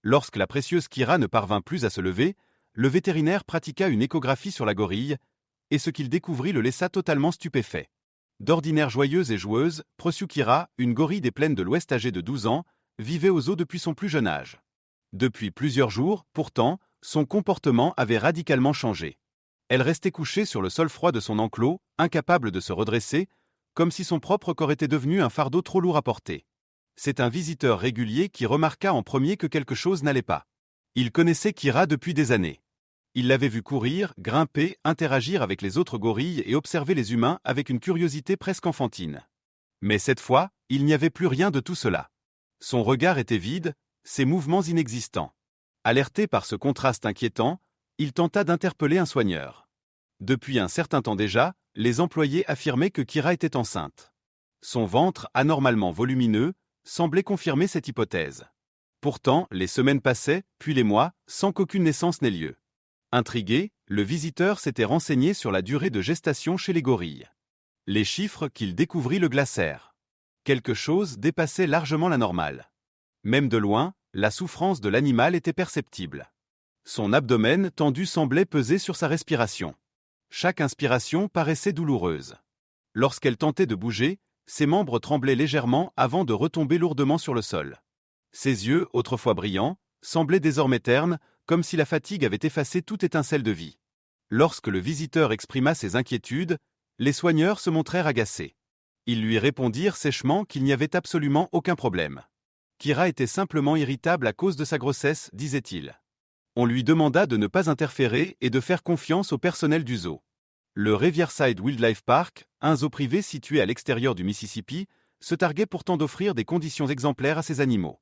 Lorsque la précieuse Kira ne parvint plus à se lever, le vétérinaire pratiqua une échographie sur la gorille, et ce qu'il découvrit le laissa totalement stupéfait. D'ordinaire joyeuse et joueuse, Precious Kira, une gorille des plaines de l'Ouest âgée de 12 ans, vivait aux zoo depuis son plus jeune âge. Depuis plusieurs jours, pourtant, son comportement avait radicalement changé. Elle restait couchée sur le sol froid de son enclos, incapable de se redresser, comme si son propre corps était devenu un fardeau trop lourd à porter. C'est un visiteur régulier qui remarqua en premier que quelque chose n'allait pas. Il connaissait Kira depuis des années. Il l'avait vue courir, grimper, interagir avec les autres gorilles et observer les humains avec une curiosité presque enfantine. Mais cette fois, il n'y avait plus rien de tout cela. Son regard était vide, ses mouvements inexistants. Alerté par ce contraste inquiétant, il tenta d'interpeller un soigneur. Depuis un certain temps déjà, les employés affirmaient que Kira était enceinte. Son ventre, anormalement volumineux, semblait confirmer cette hypothèse. Pourtant, les semaines passaient, puis les mois, sans qu'aucune naissance n'ait lieu. Intrigué, le visiteur s'était renseigné sur la durée de gestation chez les gorilles. Les chiffres qu'il découvrit le glacèrent. Quelque chose dépassait largement la normale. Même de loin, la souffrance de l'animal était perceptible. Son abdomen tendu semblait peser sur sa respiration. Chaque inspiration paraissait douloureuse. Lorsqu'elle tentait de bouger, ses membres tremblaient légèrement avant de retomber lourdement sur le sol. Ses yeux, autrefois brillants, semblaient désormais ternes, comme si la fatigue avait effacé toute étincelle de vie. Lorsque le visiteur exprima ses inquiétudes, les soigneurs se montrèrent agacés. Ils lui répondirent sèchement qu'il n'y avait absolument aucun problème. Kira était simplement irritable à cause de sa grossesse, disait-il. On lui demanda de ne pas interférer et de faire confiance au personnel du zoo. Le Riverside Wildlife Park, un zoo privé situé à l'extérieur du Mississippi, se targuait pourtant d'offrir des conditions exemplaires à ses animaux.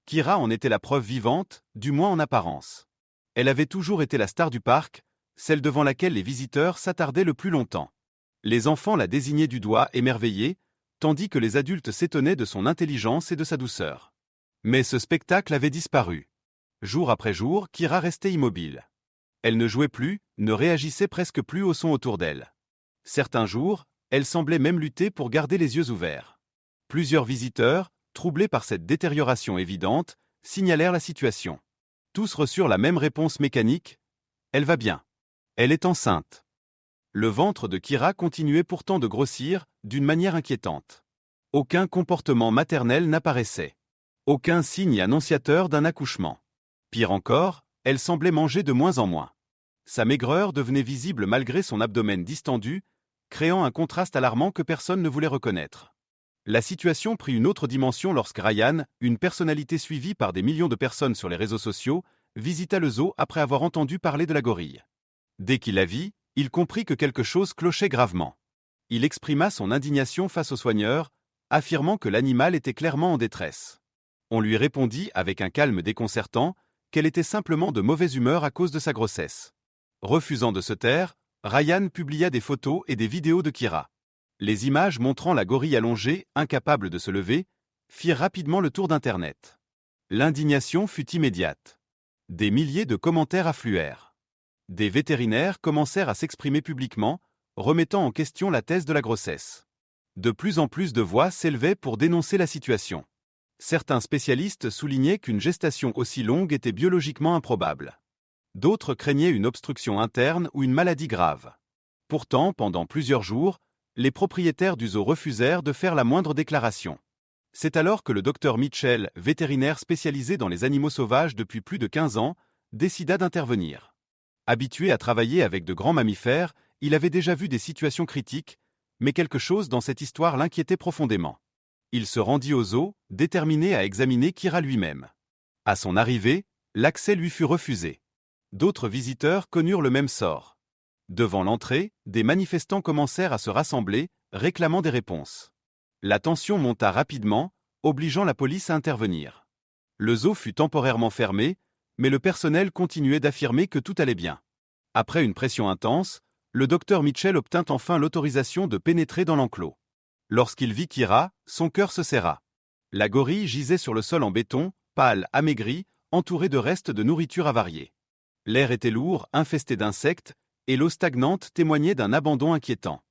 Kira en était la preuve vivante, du moins en apparence. Elle avait toujours été la star du parc, celle devant laquelle les visiteurs s'attardaient le plus longtemps. Les enfants la désignaient du doigt émerveillés, tandis que les adultes s'étonnaient de son intelligence et de sa douceur. Mais ce spectacle avait disparu. Jour après jour, Kira restait immobile. Elle ne jouait plus, ne réagissait presque plus au son autour d'elle. Certains jours, elle semblait même lutter pour garder les yeux ouverts. Plusieurs visiteurs, troublés par cette détérioration évidente, signalèrent la situation. Tous reçurent la même réponse mécanique : elle va bien. Elle est enceinte. Le ventre de Kira continuait pourtant de grossir, d'une manière inquiétante. Aucun comportement maternel n'apparaissait. Aucun signe annonciateur d'un accouchement. Pire encore, elle semblait manger de moins en moins. Sa maigreur devenait visible malgré son abdomen distendu, créant un contraste alarmant que personne ne voulait reconnaître. La situation prit une autre dimension lorsque Ryan, une personnalité suivie par des millions de personnes sur les réseaux sociaux, visita le zoo après avoir entendu parler de la gorille. Dès qu'il la vit, il comprit que quelque chose clochait gravement. Il exprima son indignation face aux soigneurs, affirmant que l'animal était clairement en détresse. On lui répondit avec un calme déconcertant qu'elle était simplement de mauvaise humeur à cause de sa grossesse. Refusant de se taire, Ryan publia des photos et des vidéos de Kira. Les images montrant la gorille allongée, incapable de se lever, firent rapidement le tour d'Internet. L'indignation fut immédiate. Des milliers de commentaires affluèrent. Des vétérinaires commencèrent à s'exprimer publiquement, remettant en question la thèse de la grossesse. De plus en plus de voix s'élevaient pour dénoncer la situation. Certains spécialistes soulignaient qu'une gestation aussi longue était biologiquement improbable. D'autres craignaient une obstruction interne ou une maladie grave. Pourtant, pendant plusieurs jours, les propriétaires du zoo refusèrent de faire la moindre déclaration. C'est alors que le docteur Mitchell, vétérinaire spécialisé dans les animaux sauvages depuis plus de 15 ans, décida d'intervenir. Habitué à travailler avec de grands mammifères, il avait déjà vu des situations critiques, mais quelque chose dans cette histoire l'inquiétait profondément. Il se rendit au zoo, déterminé à examiner Kira lui-même. À son arrivée, l'accès lui fut refusé. D'autres visiteurs connurent le même sort. Devant l'entrée, des manifestants commencèrent à se rassembler, réclamant des réponses. La tension monta rapidement, obligeant la police à intervenir. Le zoo fut temporairement fermé, mais le personnel continuait d'affirmer que tout allait bien. Après une pression intense, le docteur Mitchell obtint enfin l'autorisation de pénétrer dans l'enclos. Lorsqu'il vit Kira, son cœur se serra. La gorille gisait sur le sol en béton, pâle, amaigrie, entourée de restes de nourriture avariée. L'air était lourd, infesté d'insectes, et l'eau stagnante témoignait d'un abandon inquiétant.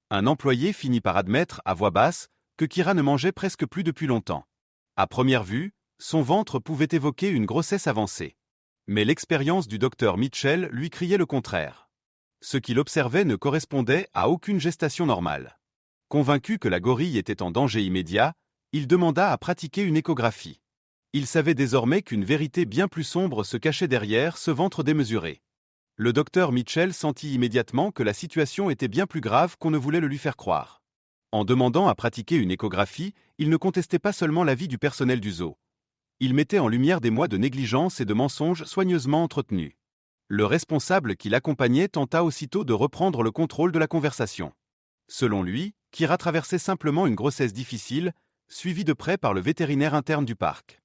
Un employé finit par admettre, à voix basse, que Kira ne mangeait presque plus depuis longtemps. À première vue, Son ventre pouvait évoquer une grossesse avancée. Mais l'expérience du docteur Mitchell lui criait le contraire. Ce qu'il observait ne correspondait à aucune gestation normale. Convaincu que la gorille était en danger immédiat, il demanda à pratiquer une échographie. Il savait désormais qu'une vérité bien plus sombre se cachait derrière ce ventre démesuré. Le docteur Mitchell sentit immédiatement que la situation était bien plus grave qu'on ne voulait le lui faire croire. En demandant à pratiquer une échographie, il ne contestait pas seulement l'avis du personnel du zoo. Il mettait en lumière des mois de négligence et de mensonges soigneusement entretenus. Le responsable qui l'accompagnait tenta aussitôt de reprendre le contrôle de la conversation. Selon lui, Kira traversait simplement une grossesse difficile, suivie de près par le vétérinaire interne du parc.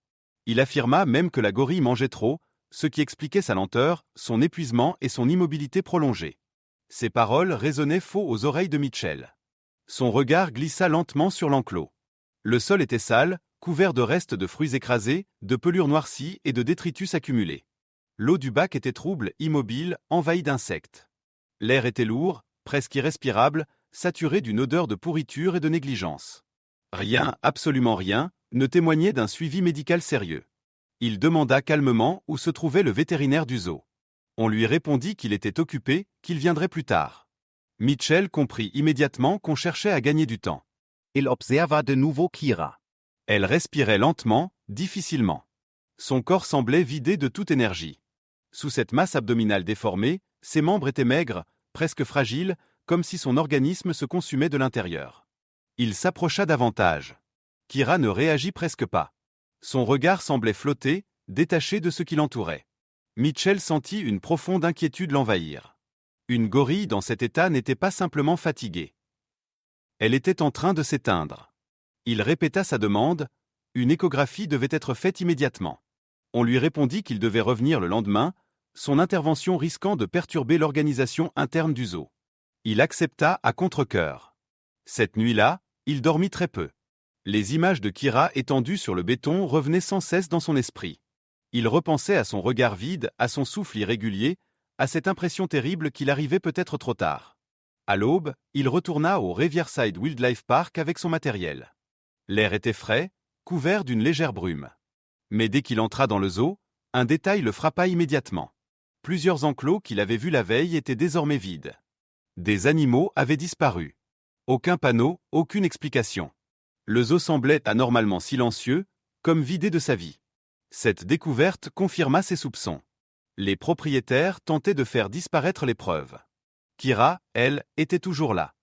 Il affirma même que la gorille mangeait trop, ce qui expliquait sa lenteur, son épuisement et son immobilité prolongée. Ces paroles résonnaient faux aux oreilles de Mitchell. Son regard glissa lentement sur l'enclos. Le sol était sale, couvert de restes de fruits écrasés, de pelures noircies et de détritus accumulés. L'eau du bac était trouble, immobile, envahie d'insectes. L'air était lourd, presque irrespirable, saturé d'une odeur de pourriture et de négligence. Rien, absolument rien, ne témoignait d'un suivi médical sérieux. Il demanda calmement où se trouvait le vétérinaire du zoo. On lui répondit qu'il était occupé, qu'il viendrait plus tard. Mitchell comprit immédiatement qu'on cherchait à gagner du temps. Il observa de nouveau Kira. Elle respirait lentement, difficilement. Son corps semblait vidé de toute énergie. Sous cette masse abdominale déformée, ses membres étaient maigres, presque fragiles, comme si son organisme se consumait de l'intérieur. Il s'approcha davantage. Kira ne réagit presque pas. Son regard semblait flotter, détaché de ce qui l'entourait. Mitchell sentit une profonde inquiétude l'envahir. Une gorille dans cet état n'était pas simplement fatiguée. Elle était en train de s'éteindre. Il répéta sa demande, une échographie devait être faite immédiatement. On lui répondit qu'il devait revenir le lendemain, son intervention risquant de perturber l'organisation interne du zoo. Il accepta à contre-cœur. Cette nuit-là, il dormit très peu. Les images de Kira étendues sur le béton revenaient sans cesse dans son esprit. Il repensait à son regard vide, à son souffle irrégulier, à cette impression terrible qu'il arrivait peut-être trop tard. À l'aube, il retourna au Riverside Wildlife Park avec son matériel. L'air était frais, couvert d'une légère brume. Mais dès qu'il entra dans le zoo, un détail le frappa immédiatement. Plusieurs enclos qu'il avait vus la veille étaient désormais vides. Des animaux avaient disparu. Aucun panneau, aucune explication. Le zoo semblait anormalement silencieux, comme vidé de sa vie. Cette découverte confirma ses soupçons. Les propriétaires tentaient de faire disparaître les preuves. Kira, elle, était toujours là.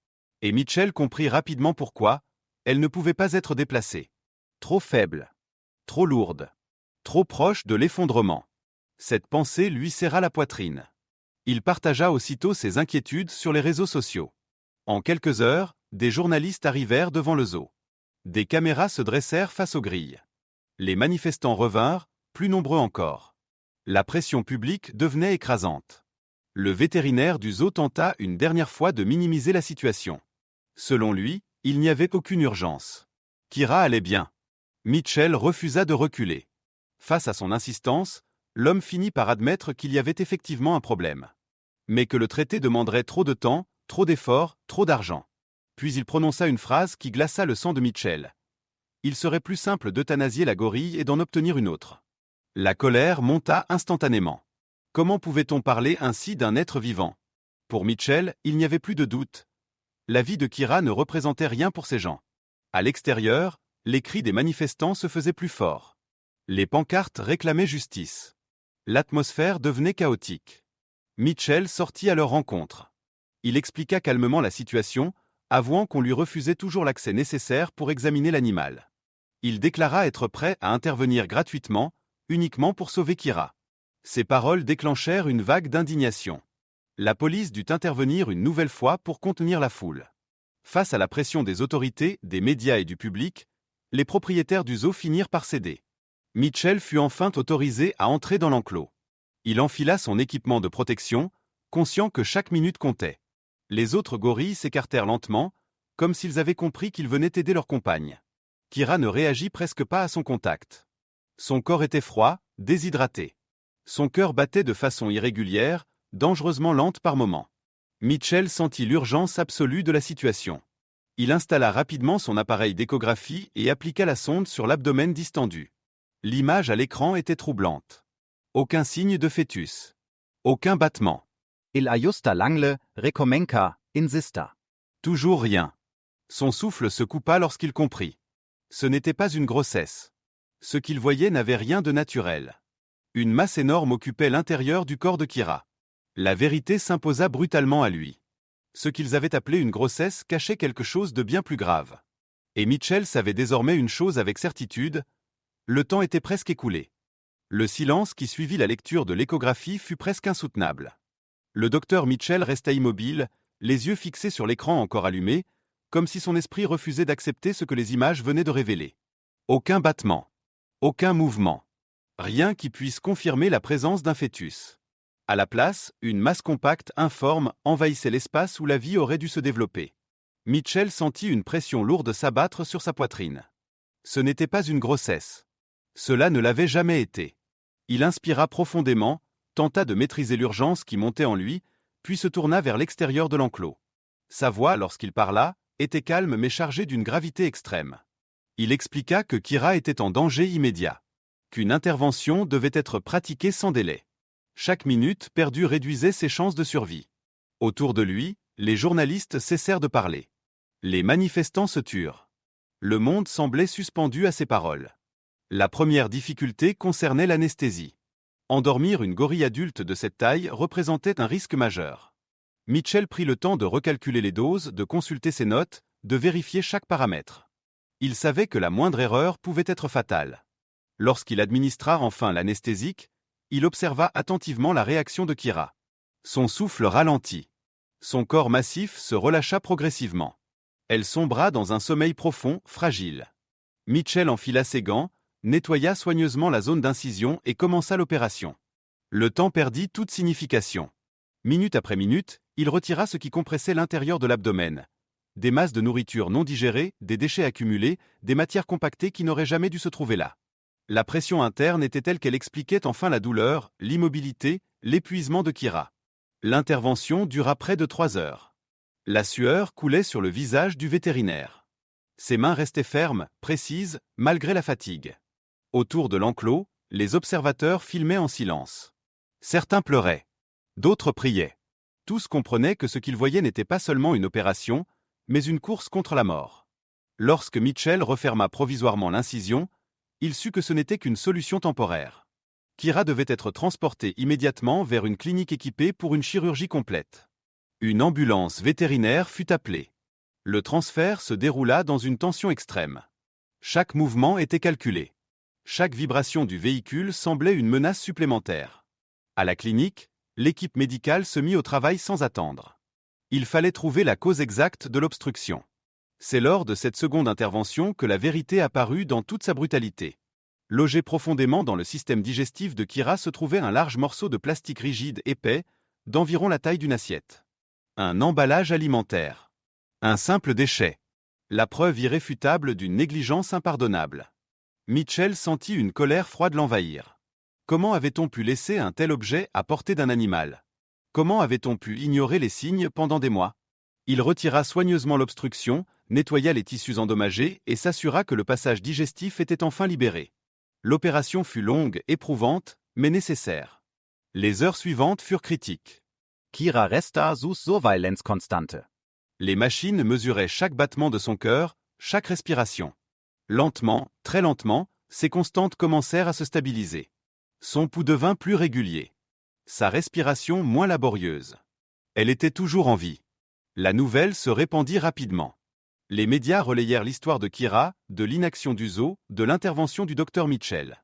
Et Mitchell comprit rapidement pourquoi. Elle ne pouvait pas être déplacée. Trop faible. Trop lourde. Trop proche de l'effondrement. Cette pensée lui serra la poitrine. Il partagea aussitôt ses inquiétudes sur les réseaux sociaux. En quelques heures, des journalistes arrivèrent devant le zoo. Des caméras se dressèrent face aux grilles. Les manifestants revinrent, plus nombreux encore. La pression publique devenait écrasante. Le vétérinaire du zoo tenta une dernière fois de minimiser la situation. Selon lui, il n'y avait aucune urgence. Kira allait bien. Mitchell refusa de reculer. Face à son insistance, l'homme finit par admettre qu'il y avait effectivement un problème. Mais que le traité demanderait trop de temps, trop d'efforts, trop d'argent. Puis il prononça une phrase qui glaça le sang de Mitchell. Il serait plus simple d'euthanasier la gorille et d'en obtenir une autre. La colère monta instantanément. Comment pouvait-on parler ainsi d'un être vivant? Pour Mitchell, il n'y avait plus de doute. La vie de Kira ne représentait rien pour ces gens. À l'extérieur, les cris des manifestants se faisaient plus forts. Les pancartes réclamaient justice. L'atmosphère devenait chaotique. Mitchell sortit à leur rencontre. Il expliqua calmement la situation, avouant qu'on lui refusait toujours l'accès nécessaire pour examiner l'animal. Il déclara être prêt à intervenir gratuitement, uniquement pour sauver Kira. Ces paroles déclenchèrent une vague d'indignation. La police dut intervenir une nouvelle fois pour contenir la foule. Face à la pression des autorités, des médias et du public, les propriétaires du zoo finirent par céder. Mitchell fut enfin autorisé à entrer dans l'enclos. Il enfila son équipement de protection, conscient que chaque minute comptait. Les autres gorilles s'écartèrent lentement, comme s'ils avaient compris qu'ils venaient aider leur compagne. Kira ne réagit presque pas à son contact. Son corps était froid, déshydraté. Son cœur battait de façon irrégulière, dangereusement lente par moments. Mitchell sentit l'urgence absolue de la situation. Il installa rapidement son appareil d'échographie et appliqua la sonde sur l'abdomen distendu. L'image à l'écran était troublante. Aucun signe de fœtus. Aucun battement. Il ajusta langle, recomenca, insista. Toujours rien. Son souffle se coupa lorsqu'il comprit. Ce n'était pas une grossesse. Ce qu'il voyait n'avait rien de naturel. Une masse énorme occupait l'intérieur du corps de Kira. La vérité s'imposa brutalement à lui. Ce qu'ils avaient appelé une grossesse cachait quelque chose de bien plus grave. Et Mitchell savait désormais une chose avec certitude, le temps était presque écoulé. Le silence qui suivit la lecture de l'échographie fut presque insoutenable. Le docteur Mitchell resta immobile, les yeux fixés sur l'écran encore allumé, comme si son esprit refusait d'accepter ce que les images venaient de révéler. Aucun battement. Aucun mouvement. Rien qui puisse confirmer la présence d'un fœtus. À la place, une masse compacte, informe, envahissait l'espace où la vie aurait dû se développer. Mitchell sentit une pression lourde s'abattre sur sa poitrine. Ce n'était pas une grossesse. Cela ne l'avait jamais été. Il inspira profondément, tenta de maîtriser l'urgence qui montait en lui, puis se tourna vers l'extérieur de l'enclos. Sa voix, lorsqu'il parla, était calme mais chargée d'une gravité extrême. Il expliqua que Kira était en danger immédiat, qu'une intervention devait être pratiquée sans délai. Chaque minute perdue réduisait ses chances de survie. Autour de lui, les journalistes cessèrent de parler. Les manifestants se turent. Le monde semblait suspendu à ses paroles. La première difficulté concernait l'anesthésie. Endormir une gorille adulte de cette taille représentait un risque majeur. Mitchell prit le temps de recalculer les doses, de consulter ses notes, de vérifier chaque paramètre. Il savait que la moindre erreur pouvait être fatale. Lorsqu'il administra enfin l'anesthésique, il observa attentivement la réaction de Kira. Son souffle ralentit. Son corps massif se relâcha progressivement. Elle sombra dans un sommeil profond, fragile. Mitchell enfila ses gants, nettoya soigneusement la zone d'incision et commença l'opération. Le temps perdit toute signification. Minute après minute, il retira ce qui compressait l'intérieur de l'abdomen. Des masses de nourriture non digérées, des déchets accumulés, des matières compactées qui n'auraient jamais dû se trouver là. La pression interne était telle qu'elle expliquait enfin la douleur, l'immobilité, l'épuisement de Kira. L'intervention dura près de 3 heures. La sueur coulait sur le visage du vétérinaire. Ses mains restaient fermes, précises, malgré la fatigue. Autour de l'enclos, les observateurs filmaient en silence. Certains pleuraient. D'autres priaient. Tous comprenaient que ce qu'ils voyaient n'était pas seulement une opération, mais une course contre la mort. Lorsque Mitchell referma provisoirement l'incision, il sut que ce n'était qu'une solution temporaire. Kira devait être transportée immédiatement vers une clinique équipée pour une chirurgie complète. Une ambulance vétérinaire fut appelée. Le transfert se déroula dans une tension extrême. Chaque mouvement était calculé. Chaque vibration du véhicule semblait une menace supplémentaire. À la clinique, l'équipe médicale se mit au travail sans attendre. Il fallait trouver la cause exacte de l'obstruction. C'est lors de cette seconde intervention que la vérité apparut dans toute sa brutalité. Logé profondément dans le système digestif de Kira se trouvait un large morceau de plastique rigide épais, d'environ la taille d'une assiette. Un emballage alimentaire. Un simple déchet. La preuve irréfutable d'une négligence impardonnable. Mitchell sentit une colère froide l'envahir. Comment avait-on pu laisser un tel objet à portée d'un animal? Comment avait-on pu ignorer les signes pendant des mois? Il retira soigneusement l'obstruction, nettoya les tissus endommagés et s'assura que le passage digestif était enfin libéré. L'opération fut longue, éprouvante, mais nécessaire. Les heures suivantes furent critiques. Kira resta sus Surveillance-Konstante. Les machines mesuraient chaque battement de son cœur, chaque respiration. Lentement, très lentement, ces constantes commencèrent à se stabiliser. Son pouls devint plus régulier. Sa respiration moins laborieuse. Elle était toujours en vie. La nouvelle se répandit rapidement. Les médias relayèrent l'histoire de Kira, de l'inaction du zoo, de l'intervention du docteur Mitchell.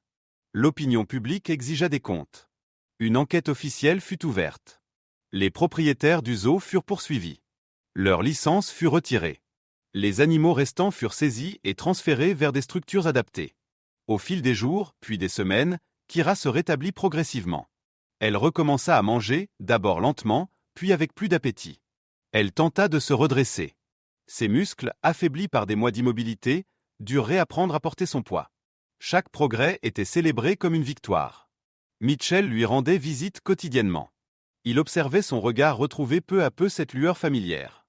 L'opinion publique exigea des comptes. Une enquête officielle fut ouverte. Les propriétaires du zoo furent poursuivis. Leur licence fut retirée. Les animaux restants furent saisis et transférés vers des structures adaptées. Au fil des jours, puis des semaines, Kira se rétablit progressivement. Elle recommença à manger, d'abord lentement, puis avec plus d'appétit. Elle tenta de se redresser. Ses muscles, affaiblis par des mois d'immobilité, durent réapprendre à porter son poids. Chaque progrès était célébré comme une victoire. Mitchell lui rendait visite quotidiennement. Il observait son regard retrouver peu à peu cette lueur familière.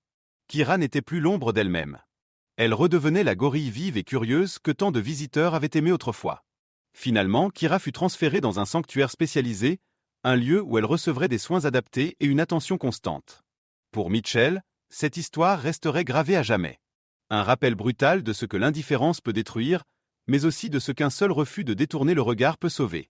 Kira n'était plus l'ombre d'elle-même. Elle redevenait la gorille vive et curieuse que tant de visiteurs avaient aimée autrefois. Finalement, Kira fut transférée dans un sanctuaire spécialisé, un lieu où elle recevrait des soins adaptés et une attention constante. Pour Mitchell, cette histoire resterait gravée à jamais. Un rappel brutal de ce que l'indifférence peut détruire, mais aussi de ce qu'un seul refus de détourner le regard peut sauver.